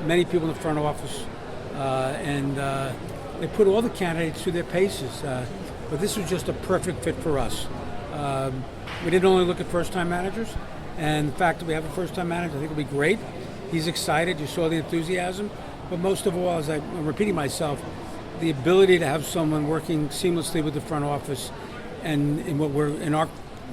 many people in the front office, and they put all the candidates through their paces. But this was just a perfect fit for us. We didn't only look at first-time managers, and the fact that we have a first-time manager, I think will be great. He's excited. You saw the enthusiasm. But most of all, as I'm repeating myself, the ability to have someone working seamlessly with the front office, and in our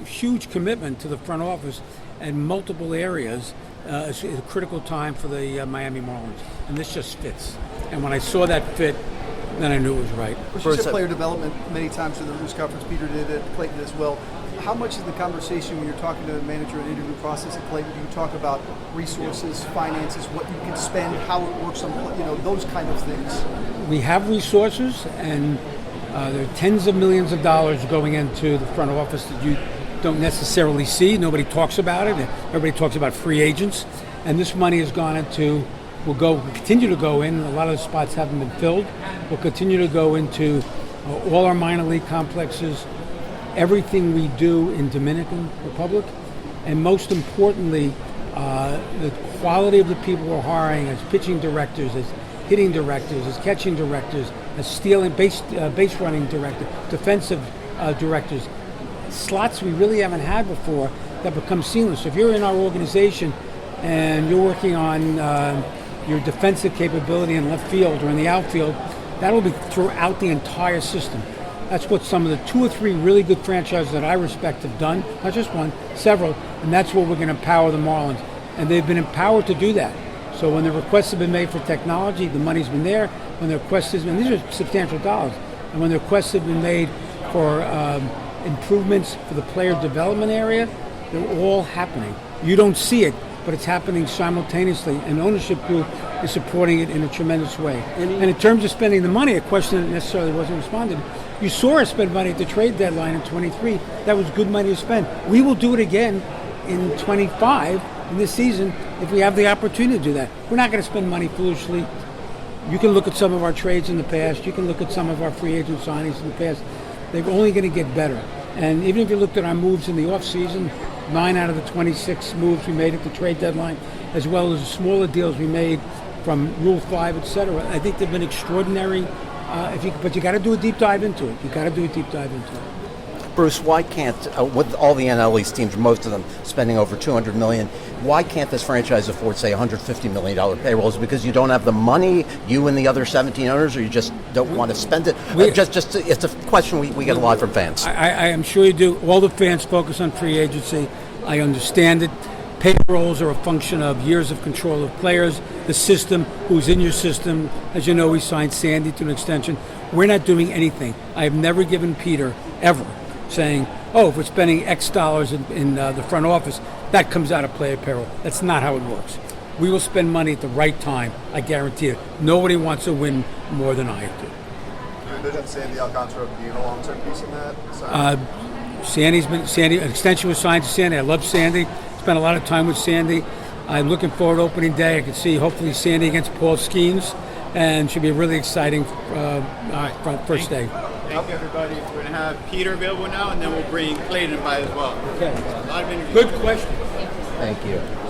huge commitment to the front office and multiple areas, is a critical time for the Miami Marlins. And this just fits. And when I saw that fit, then I knew it was right. You said player development many times in the news conference. Peter did it, Clayton as well. How much is the conversation when you're talking to the manager and interview process at Clayton? Do you talk about resources, finances, what you can spend, how it works, on those kind of things? We have resources, and there are tens of millions of dollars going into the front office that you don't necessarily see. Nobody talks about it. Everybody talks about free agents, and this money has gone into. Will continue to go in. A lot of the spots haven't been filled. We'll continue to go into all our minor league complexes, everything we do in Dominican Republic, and most importantly, the quality of the people we're hiring as pitching directors, as hitting directors, as catching directors, as stealing base running directors, defensive directors, slots we really haven't had before that become seamless. So if you're in our organization and you're working on your defensive capability in left field or in the outfield, that'll be throughout the entire system. That's what some of the 2 or 3 really good franchises that I respect have done, not just one, several, and that's what we're going to empower the Marlins. And they've been empowered to do that. So when the requests have been made for technology, the money's been there. When the requests have been, these are substantial dollars, and when the requests have been made for improvements for the player development area, they're all happening. You don't see it, but it's happening simultaneously, and ownership group is supporting it in a tremendous way. And in terms of spending the money, a question that necessarily wasn't responded, you saw us spend money at the trade deadline in 23. That was good money to spend. We will do it again in 25 in this season if we have the opportunity to do that. We're not going to spend money foolishly. You can look at some of our trades in the past. You can look at some of our free agent signings in the past. They're only going to get better. And even if you looked at our moves in the offseason, 9 out of the 26 moves we made at the trade deadline, as well as the smaller deals we made from Rule 5, et cetera, I think they've been extraordinary. But you got to do a deep dive into it. Bruce, why can't, with all the NL East teams, most of them spending over $200 million, why can't this franchise afford, say, $150 million payrolls? Because you don't have the money, you and the other 17 owners, or you just don't want to spend it? It's a question we get a lot from fans. I am sure you do. All the fans focus on free agency. I understand it. Payrolls are a function of years of control of players, the system, who's in your system. As you know, we signed Sandy to an extension. We're not doing anything. I have never given Peter, ever, saying, if we're spending X dollars in the front office, that comes out of player payroll. That's not how it works. We will spend money at the right time, I guarantee it. Nobody wants to win more than I do. Do you envision Sandy Alcantara being a long-term piece in that? Sandy, an extension was signed to Sandy. I love Sandy. Spent a lot of time with Sandy. I'm looking forward to opening day. I can see hopefully Sandy against Paul Skeens, and should be a really exciting first day. Thank you, everybody. We're going to have Peter available now, and then we'll bring Clayton by as well. Okay. A lot of interviews. Good question. Thank you.